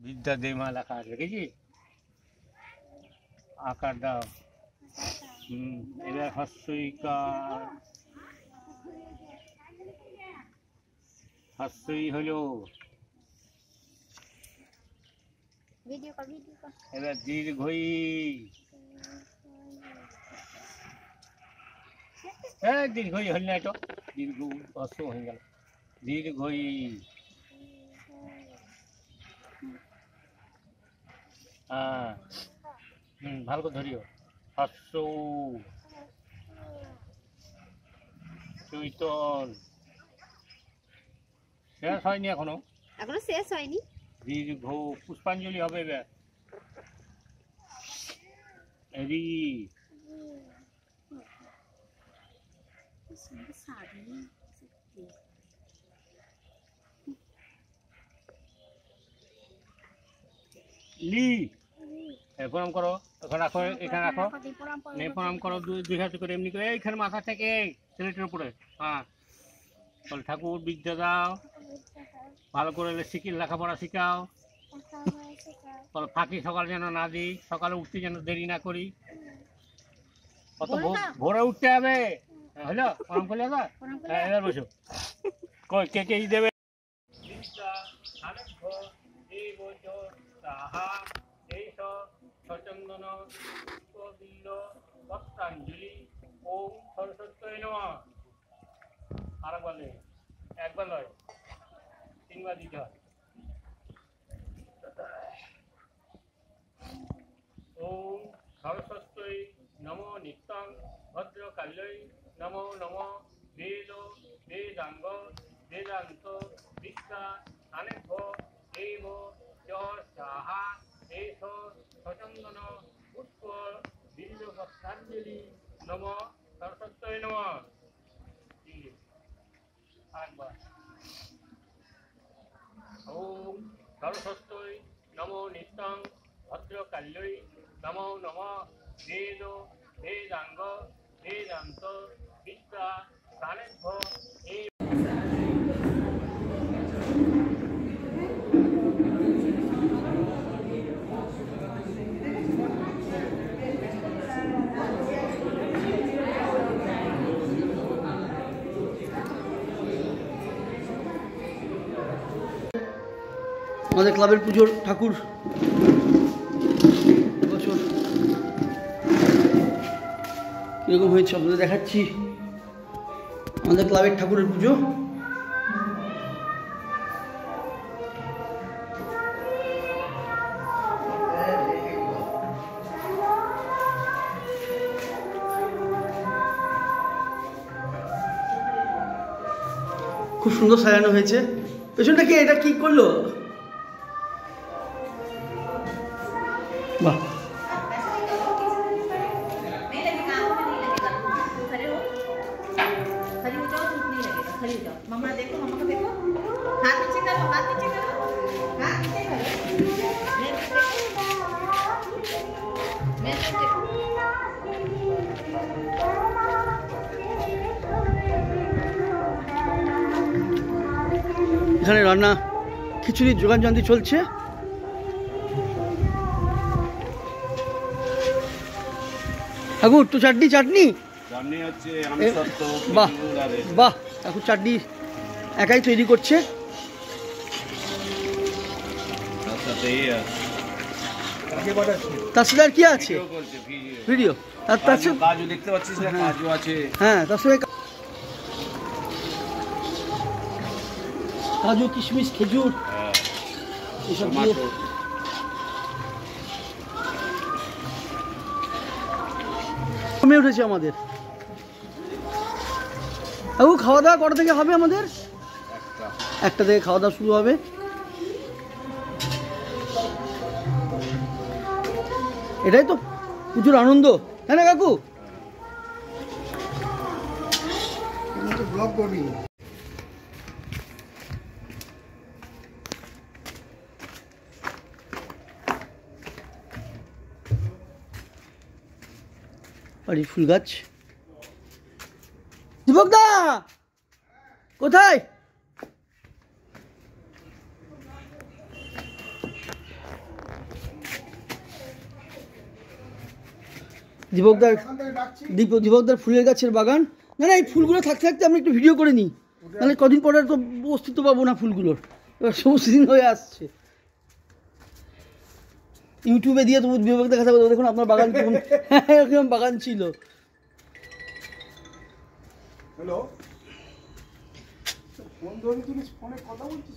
বিদ্যা দেমা লেখা আছে, দেখেছি? আকার দাও। এবার হস্যইকার, হস্যই হলো। এবার দীর্ঘই, হ্যাঁ দীর্ঘই হল না, এটা দীর্ঘ হস্য হয়ে গেল। দীর্ঘই, হ্যাঁ ভালো করে ধরিও। হস্য, চৈতন, শেষ হয়নি এখনো, এখনো শেষ হয়নি। দীর্ঘ, পুষ্পাঞ্জলি হবে এবার। রি, লি, প্রণাম করো, এখন রাখো, এখানে রাখো, প্রণাম করো, দুই হাতে করে এমনি করে এইখানে মাথা থেকে ছেলেটার উপরে। হ্যাঁ, বল ঠাকুর বিদ্যা দাও, ভালো করে লেখাপড়া শিখাও, বল ফাঁকি সকাল যেন না দিই, সকালে উঠতে যেন দেরি না করি, কত ভোরে উঠতে হবে। হলো প্রণাম করলে এবার? হ্যাঁ এবার বসো। কই কে কে দেবে? সচন্দন পুষ্পবিল্ল পত্রাঞ্জলি ওম সরস্বত্যই নমঃ। আরেকবার নেই, একবার নয়, তিনবার দিতে হয়। ওম সরস্বত্যই নমো নিত্যং ভদ্রকাল্যই নমো নমঃ। বেদ বেদাঙ্গ বেদান্ত বিদ্যা আনেভ্য এব চ সাহা এষ সচন্দন পুষ্প বিল্ল পত্রাঞ্জলি নমঃ সরস্বত্যই নমঃ। আরেকবার। ওম সরস্বত্যই নমো নিত্যং ভদ্রকাল্যই নমো নমঃ। বেদ বেদাঙ্গ বেদান্ত বিদ্যা প্রাণেভ্য এই। আমাদের ক্লাবের পুজোর ঠাকুর এবছর কীরকম হয়েছে আপনাদের দেখাচ্ছি। আমাদের ক্লাবের ঠাকুরের পুজো খুব সুন্দর সাজানো হয়েছে। পেছনটা কি, এটা কি করলো? বাহ, এখানে রান্না খিচুড়ির যোগান যন্ত্র চলছে। ঠাকুর তো চাটনি চাটনি বাহ বাহ, ঠাকুর চাটনি একাই তৈরি করছে। তার সাথে আর কি আছে? ভিডিও, তার সাথে কাজু দেখতে পাচ্ছিস, কাজু আছে। হ্যাঁ, তার সাথে কাজু কিশমিশ খেজুর এসব দিয়ে কমে উঠেছে আমাদের। খাওয়া দাওয়া কটা থেকে হবে আমাদের? একটা থেকে খাওয়া দাওয়া শুরু হবে। এটাই তো প্রচুর আনন্দ, তাই না কাকু? ব্লগ করবি। বাড়ির ফুল গাছ। দীপক দা কোথায়? দীপকদার ফুলের গাছের বাগান। না না, এই ফুলগুলো থাকতে থাকতে আমি একটু ভিডিও করে নিই, নাহলে কদিন পরে তো অস্তিত্ব পাবো না ফুলগুলোর। এবার সমস্ত দিন হয়ে আসছে, ইউটিউবে দিয়ে তো দীপক দেখাতে পারবো, দেখুন আপনার বাগান কেমন এরকম বাগান ছিল। হ্যালো, ফোন ধরে তুলিস, ফোনে কথা বলছিস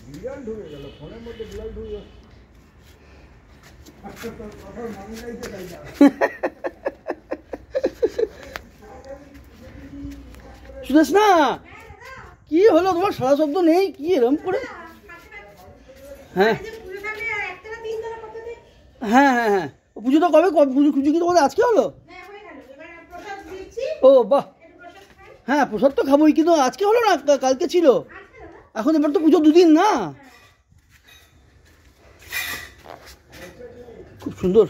বিড়াল ঢুকে গেল ফোনের মধ্যে, বিড়াল ঢুকে গেল। শুনেছ না কি হলো, তোমার সারা শব্দ নেই কি এরকম করে? হ্যাঁ হ্যাঁ হ্যাঁ হ্যাঁ, পুজোটা কবে? পুজো কি তোমাদের আজকে হলো? ও বাহ, হ্যাঁ প্রসাদ তো খাবোই, কিন্তু আজকে হলো না, কালকে ছিল। এখন এবার তো পুজো 2 দিন না। খুব সুন্দর।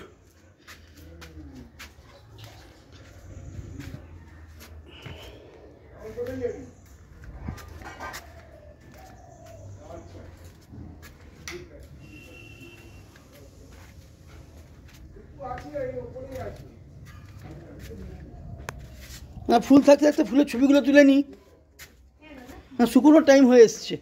না ফুল থাকতে থাকতে ফুলের ছবিগুলো তুলে নিই, না শুকনোর টাইম হয়ে এসছে।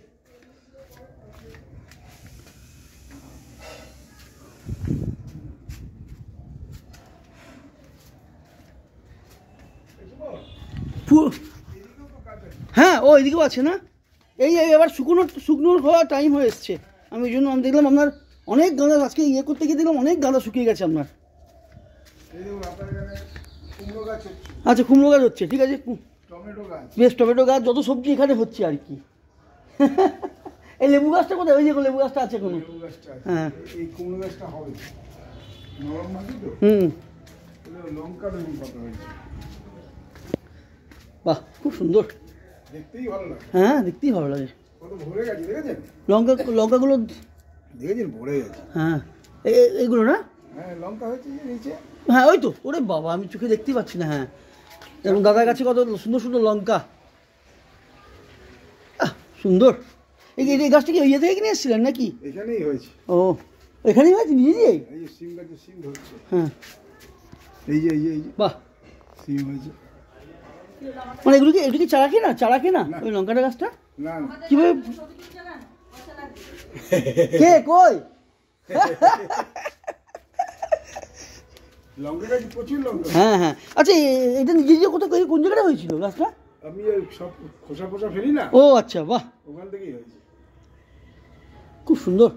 হ্যাঁ ও এদিকেও আছে না, এই এবার শুকনোর হওয়ার টাইম হয়ে এসছে। আমি ওই জন্য আমি দেখলাম আপনার অনেক গাঁদা, আজকে ইয়ে করতে গিয়ে দেখলাম অনেক গাঁদা শুকিয়ে গেছে আপনার। আচ্ছা কুমড়ো গাছ হচ্ছে, ঠিক আছে, বেশ টমেটো গাছ, যত সবজি এখানে হচ্ছে আর কি। এই লেবু গাছটা কোথায়? ওই যে লেবু গাছটা আছে কোনো? হ্যাঁ এই কুমড়ো গাছটা হবে নরম মাটি তো, লঙ্কা বেগুন পাতা হয়েছে। বাহ খুব সুন্দর, দেখতেই ভালো লাগে। হ্যাঁ দেখতেই ভালো লাগে। কত ভরে গেছে দেখেছেন? লঙ্কাগুলো দেখেছেন ভরে গেছে। হ্যাঁ এইগুলো না, হ্যাঁ লঙ্কা হয়েছে যে নিচে। হ্যাঁ ওই তো, ওরে বাবা আমি চোখে দেখতেই পাচ্ছি না। হ্যাঁ এবং দাদার কাছে কত সুন্দর সুন্দর লঙ্কা, সুন্দর। এই গাছটা কি ইয়ে থেকে কিনে এসেছিলেন নাকি? এখানেই হয়েছে। ও এখানেই হয়েছে নিজে? এই যে সিম গাছে সিম ধরছে। হ্যাঁ এই যে বাহ সিম হয়েছে। মানে এগুলো কি চারা কেনা ওই লঙ্কাটা গাছটা? না কিভাবে কে কই? লঙ্কা গাছ প্রচুর লঙ্কা। হ্যাঁ হ্যাঁ, আচ্ছা এটা নিজে কোথায় কোন জায়গাটা হয়েছিল গাছটা? আমি সব খোসা ফেলি না। ও আচ্ছা বাহ, ওখান থেকেই হয়েছে। খুব সুন্দর।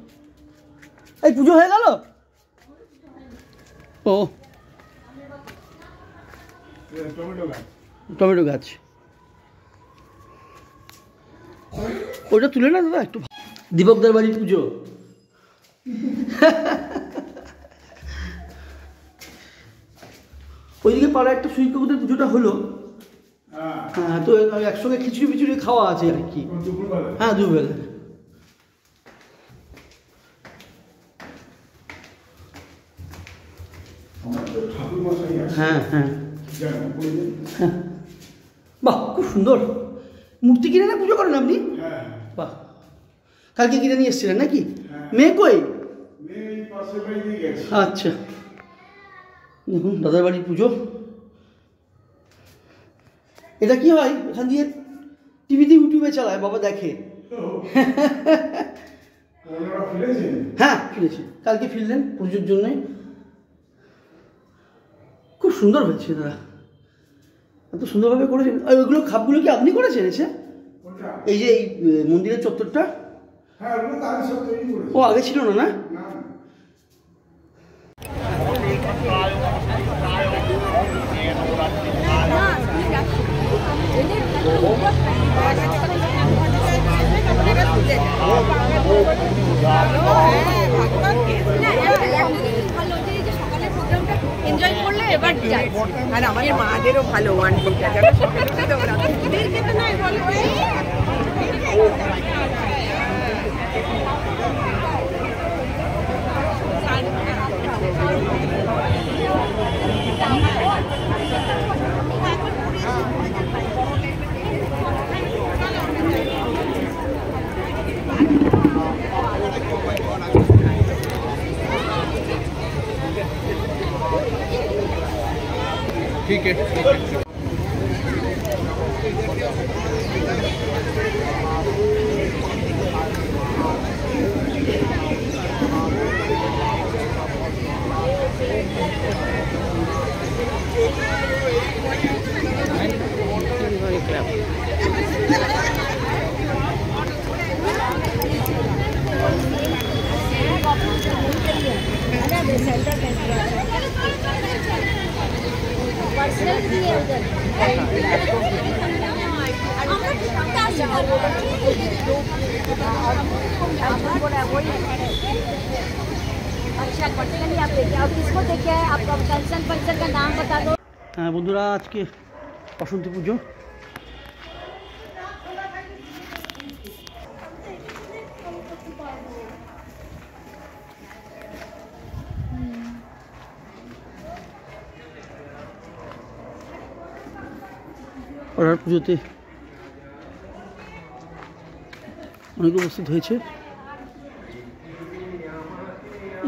এই পুজো হয়ে গেল? ও টমেটো গাছ, ওটা তুলে না দাদা একটু। দীপকদার বাড়ির পুজো, ওইদিকে পাড়া একটা সুইট কাকুদের পুজোটা হলো। হ্যাঁ তো একসঙ্গে খিচুড়ি খাওয়া আছে আর কি। হ্যাঁ দুবেলা। হ্যাঁ হ্যাঁ হ্যাঁ, বাহ খুব সুন্দর। মূর্তি কিনে না পুজো করেন আপনি? বাহ, কালকে কিনে নিয়ে এসেছিলেন নাকি? মেয়ে কই? আচ্ছা দেখুন দাদার বাড়ির পুজো। এটা কি হয় এখান দিয়ে টিভিতে ইউটিউবে চালায়, বাবা দেখে। হ্যাঁ ফিরেছি, কালকে ফিরলেন পুজোর জন্যে। খুব সুন্দর হয়েছে দাদা, এত সুন্দরভাবে করেছেন। আর ওইগুলো খাপগুলো কি আপনি করেছেন এসে? এই যে এই মন্দিরের চত্বরটা? ও আগে ছিল না? এনজয় করলে এবার যাই। আর আমাদের মাদেরও ভালো ওয়ান ডেটা যারা সকালে খেতে ওরা খেতে নাই বলে। ठीक है। अच्छा पर्सनली आप देखिए, अब किसको देखिए, आपका कंसर्न का नाम बता दो। হ্যাঁ বন্ধুরা, আজকে বসন্তী পুজো। পাড়ার পুজোতে অনেক উপস্থিত হয়েছে।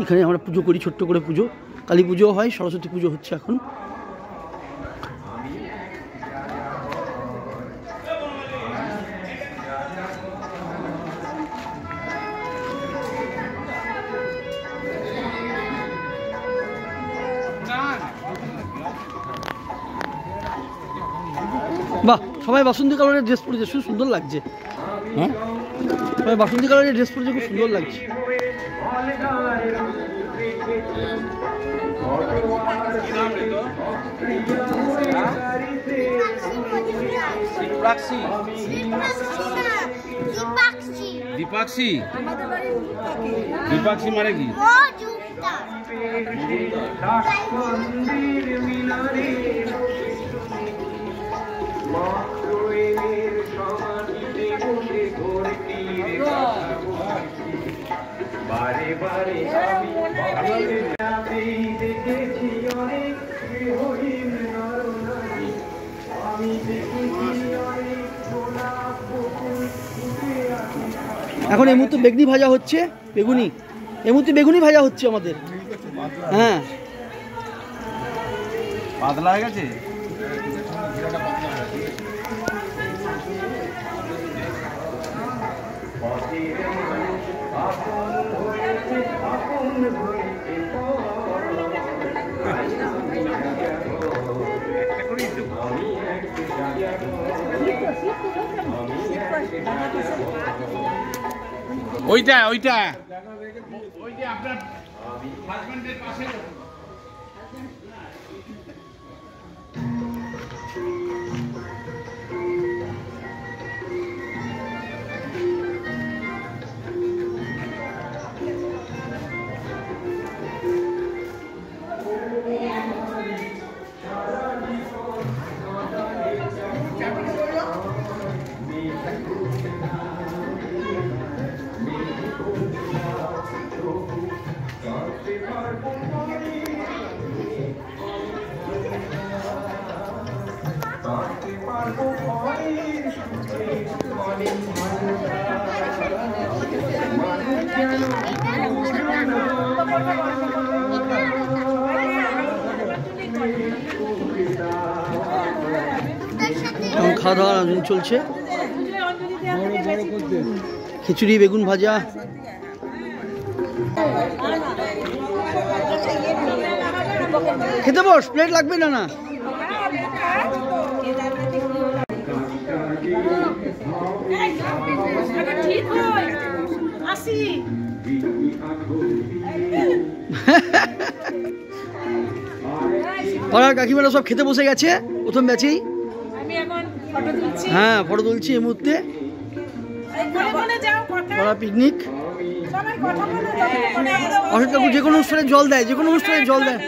এখানে আমরা পুজো করি, ছোট্ট করে পুজো। কালী পুজো হয়, সরস্বতী পুজো হচ্ছে এখন। বাহ, সবাই বাসন্তী কালারের ড্রেস পরেছে, খুব সুন্দর লাগছে। হ্যাঁ, সবাই বাসন্তী কালারের ড্রেস পরেছে, খুব সুন্দর লাগছে। दीपाक्षी दीपाक्षी माने की बारे बारे এখন এই মুহূর্তে বেগুনি ভাজা হচ্ছে, বেগুনি এই মুহূর্তে বেগুনি ভাজা হচ্ছে আমাদের। হ্যাঁ, পাতলা হয়ে গেছে। ওইটা ওইটা ওই যে আপনার হাজবেন্ডের পাশে খাওয়া দাওয়ার আয়োজন চলছে। খিচুড়ি, বেগুন ভাজা। খেতে বস, প্লেট লাগবে না। পাড়ার কাকিমারা সব খেতে বসে গেছে প্রথম ব্যাচেই। হ্যাঁ, ফটো তুলছি এই মুহূর্তে। পিকনিক অশোক কাকু যে কোনো অনুষ্ঠানে জল দেয়, যে কোনো অনুষ্ঠানে জল দেয়।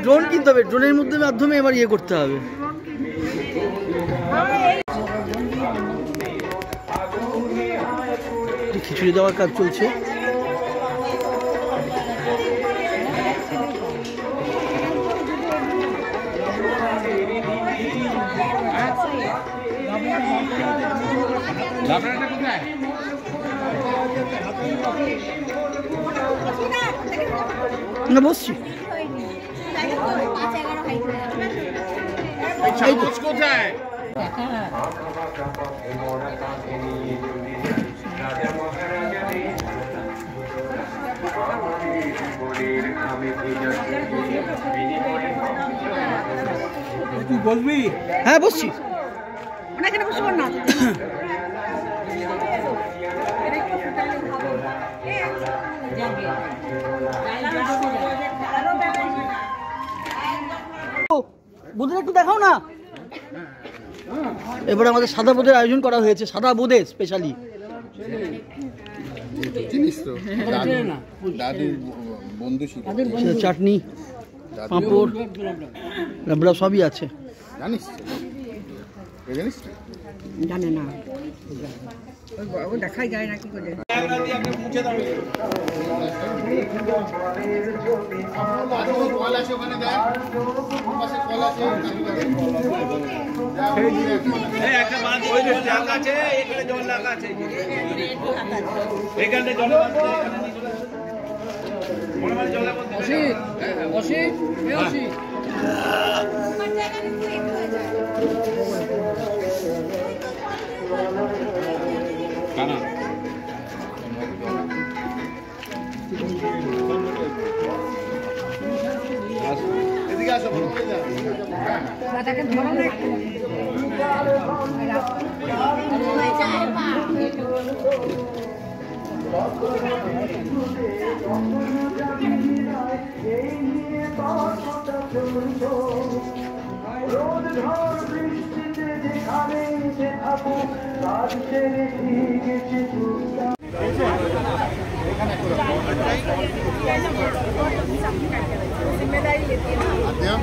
ড্রোন কিনতে হবে, ড্রোনের মাধ্যমে এবার ইয়ে করতে হবে। খিচুড়ি দেওয়ার কাজ চলছে। না বসছি কোথায়? তুই বলবি? হ্যাঁ বসছি এখানে বসবো না বোঁদের একটু দেখাও না। এবারে আমাদের সাদা বোঁদের আয়োজন করা হয়েছে, সাদা বোঁদে স্পেশালি চিনিস তো দাদু বন্ধু ছিল, চাটনি পাঁপড় লাবড়া সবই আছে। জানিস জানিস জানে না ও দেখাই যায় না কি করে এদিকে আসো দাদাকে ধরো না একটু जिम्मेदारी लेती है ना